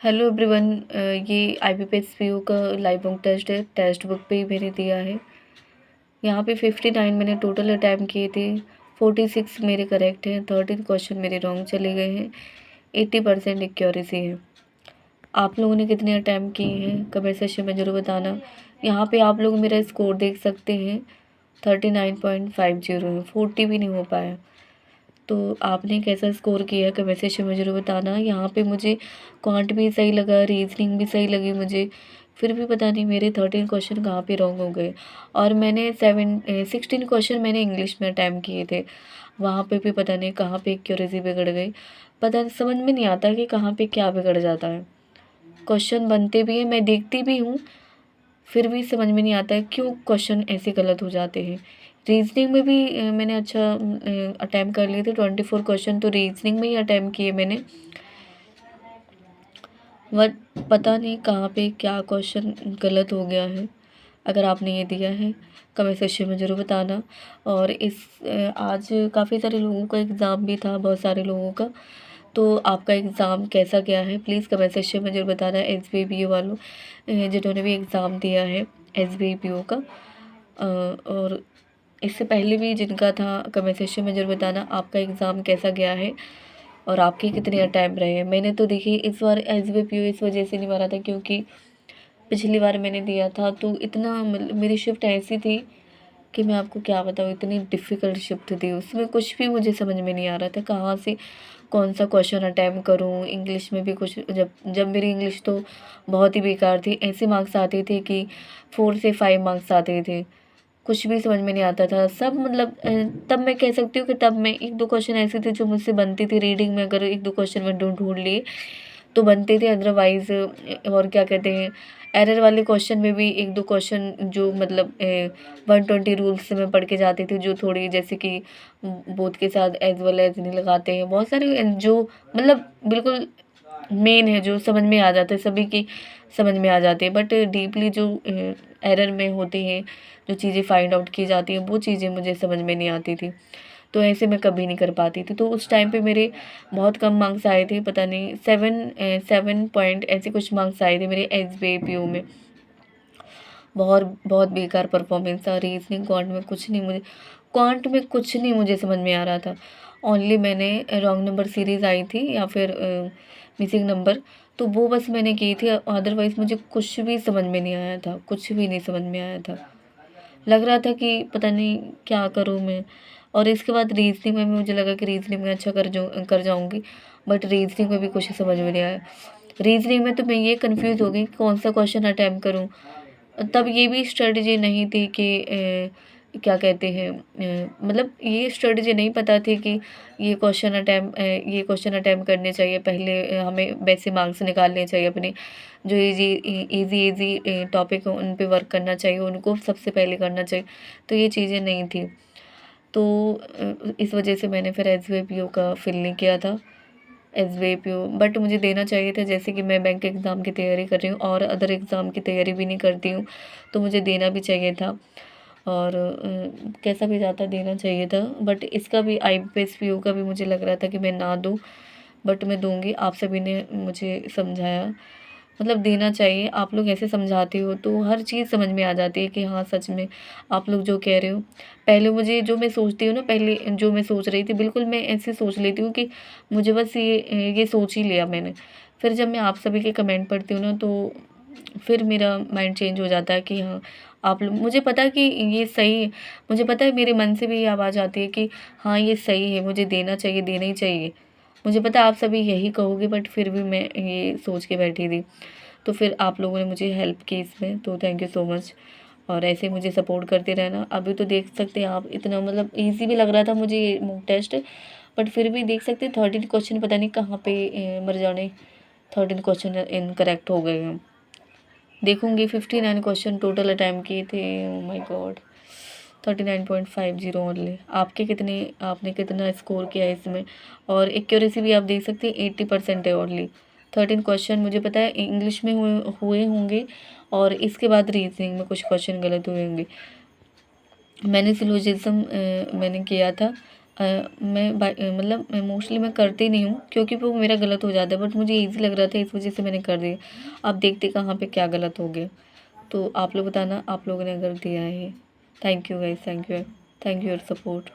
Hello everyone. ये IBPS PO का live mock test है। टेक्स्ट बुक पे ही मैंने दिया है। यहाँ पे 59 मैंने टोटल अटैम्प्ट किए थे। 46 मेरे करेक्ट हैं, 13 क्वेश्चन मेरे रॉन्ग चले गए हैं। 80% एक्यूरेसी है। आप लोगों ने कितने अटैम्प्ट किए हैं कमेंट सेक्शन में ज़रूर बताना। यहाँ पे आप लोग मेरा स्कोर देख सकते हैं, 39.50 है, 40 भी नहीं हो पाया। तो आपने कैसा स्कोर किया कमेंट सेक्शन में ज़रूर बताना। यहाँ पे मुझे क्वांट भी सही लगा, रीजनिंग भी सही लगी मुझे, फिर भी पता नहीं मेरे 13 क्वेश्चन कहाँ पे रॉन्ग हो गए। और मैंने 16 क्वेश्चन मैंने इंग्लिश में अटैम्प्ट किए थे, वहाँ पे भी पता नहीं कहाँ पे एक्यूरेसी बिगड़ गई। पता समझ में नहीं आता कि कहाँ पे क्या बिगड़ जाता है। क्वेश्चन बनते भी हैं, मैं देखती भी हूँ, फिर भी समझ में नहीं आता है क्यों क्वेश्चन ऐसे गलत हो जाते हैं। रीजनिंग में भी मैंने अच्छा अटैम्प्ट कर लिए थे 24 क्वेश्चन, तो रीजनिंग में ही अटैम्प्ट किए मैंने। बट पता नहीं कहाँ पे क्या क्वेश्चन गलत हो गया है। अगर आपने ये दिया है कमेंट सेक्शन में ज़रूर बताना। और आज काफ़ी सारे लोगों का एग्ज़ाम भी था, बहुत सारे लोगों का। तो आपका एग्ज़ाम कैसा गया है प्लीज़ कमेंट सेक्शन में ज़रूर बताना। SBI PO वालों जिन्होंने भी एग्ज़ाम दिया है SBI PO का, और इससे पहले भी जिनका था कमेंट सेक्शन में ज़रूर बताना आपका एग्ज़ाम कैसा गया है और आपके कितने अटैम्प्ट रहे हैं। मैंने तो देखिए इस बार SBI PO इस वजह से नहीं मारा था क्योंकि पिछली बार मैंने दिया था तो इतना मेरी शिफ्ट ऐसी थी कि मैं आपको क्या बताऊँ, इतनी डिफ़िकल्ट शिफ्ट थी, उसमें कुछ भी मुझे समझ में नहीं आ रहा था कहाँ से कौन सा क्वेश्चन अटैम्प्ट करूँ। इंग्लिश में भी कुछ, जब जब मेरी इंग्लिश तो बहुत ही बेकार थी, ऐसे मार्क्स आते थे कि 4 से 5 मार्क्स आते थे, कुछ भी समझ में नहीं आता था। सब मतलब तब मैं कह सकती हूँ कि तब मैं 1-2 क्वेश्चन ऐसे थे जो मुझसे बनती थी रीडिंग में, अगर 1-2 क्वेश्चन मैं ढूँढ लिए तो बनते थे, अदरवाइज़ और क्या कहते हैं, एरर वाले क्वेश्चन में भी 1-2 क्वेश्चन जो मतलब 120 रूल्स से मैं पढ़ के जाती थी, जो थोड़ी जैसे कि बोथ के साथ एज़ वेल एज़ नहीं लगाते हैं, बहुत सारे जो मतलब बिल्कुल मेन है, जो समझ में आ जाता है, सभी की समझ में आ जाती है। बट डीपली जो एरर में होती हैं, जो चीज़ें फाइंड आउट की जाती हैं, वो चीज़ें मुझे समझ में नहीं आती थी, तो ऐसे मैं कभी नहीं कर पाती थी। तो उस टाइम पे मेरे बहुत कम मार्क्स आए थे, पता नहीं 7 पॉइंट ऐसे कुछ मार्क्स आए थे मेरे SBI PO में। बहुत बहुत बेकार परफॉर्मेंस था। रीजनिंग क्वांट में कुछ नहीं मुझे समझ में आ रहा था। ओनली मैंने रॉन्ग नंबर सीरीज़ आई थी या फिर मिसिंग नंबर, तो वो बस मैंने की थी, अदरवाइज़ मुझे कुछ भी समझ में नहीं आया था, कुछ भी नहीं समझ में आया था। लग रहा था कि पता नहीं क्या करूँ मैं। और इसके बाद रीजनिंग में भी मुझे लगा कि रीजनिंग में अच्छा कर जाऊँगी, बट रीजनिंग में भी कुछ समझ में नहीं आया। रीजनिंग में तो मैं ये कन्फ्यूज़ हो गई कि कौन सा क्वेश्चन अटेम्प्ट करूँ। तब ये भी स्ट्रेटजी नहीं थी कि क्या कहते हैं, मतलब ये स्ट्रेटजी नहीं पता थी कि ये क्वेश्चन अटेम्प्ट करने चाहिए पहले। हमें वैसे मार्क्स निकालने चाहिए अपने, जो इजी टॉपिक हो उन पे वर्क करना चाहिए, उनको सबसे पहले करना चाहिए। तो ये चीज़ें नहीं थी, तो इस वजह से मैंने फिर SBI PO का फिल नहीं किया था। SBI PO बट मुझे देना चाहिए था, जैसे कि मैं बैंक एग्ज़ाम की तैयारी कर रही हूँ और अदर एग्ज़ाम की तैयारी भी नहीं करती हूँ, तो मुझे देना भी चाहिए था। और कैसा भी जाता देना चाहिए था, बट इसका भी IBPS PO का भी मुझे लग रहा था कि मैं ना दूँ, बट मैं दूँगी। आप सभी ने मुझे समझाया, मतलब देना चाहिए। आप लोग ऐसे समझाते हो तो हर चीज़ समझ में आ जाती है कि हाँ सच में आप लोग जो कह रहे हो। पहले मुझे जो मैं सोचती हूँ ना, पहले जो मैं सोच रही थी बिल्कुल मैं ऐसे सोच लेती हूँ कि मुझे बस ये सोच ही लिया मैंने। फिर जब मैं आप सभी के कमेंट पढ़ती हूँ ना, तो फिर मेरा माइंड चेंज हो जाता है कि हाँ आप लोग, मुझे पता है कि ये सही है। मुझे पता है, मेरे मन से भी ये आवाज़ आती है कि हाँ ये सही है, मुझे देना चाहिए, देना ही चाहिए। मुझे पता है आप सभी यही कहोगे, बट फिर भी मैं ये सोच के बैठी थी। तो फिर आप लोगों ने मुझे हेल्प की इसमें, तो थैंक यू सो मच। और ऐसे मुझे सपोर्ट करते रहना। अभी तो देख सकते हैं आप, इतना मतलब ईज़ी भी लग रहा था मुझे ये मॉक टेस्ट, बट फिर भी देख सकते हैं 13 क्वेश्चन पता नहीं कहाँ पे मर जाने 13 क्वेश्चन इनकरेक्ट हो गए हैं। देखूँगी 59 क्वेश्चन टोटल अटैम्प्ट किए थे। Oh my God, 39.50 only. आपने कितना स्कोर किया है इसमें। और एक्यूरेसी भी आप देख सकते हैं 80% है ओनली। 13 क्वेश्चन मुझे पता है इंग्लिश में हुए होंगे, और इसके बाद रीजनिंग में कुछ क्वेश्चन गलत हुए होंगे। मैंने सिलोजिज्म मैंने किया था, मतलब मैं मोस्टली मैं करती नहीं हूँ क्योंकि वो मेरा गलत हो जाता है, बट मुझे ईज़ी लग रहा था इस वज़ह से मैंने कर दिया। अब देखते कहाँ पे क्या गलत हो गया। तो आप लोग बताना आप लोगों ने अगर दिया है। Thank you guys, thank you your support.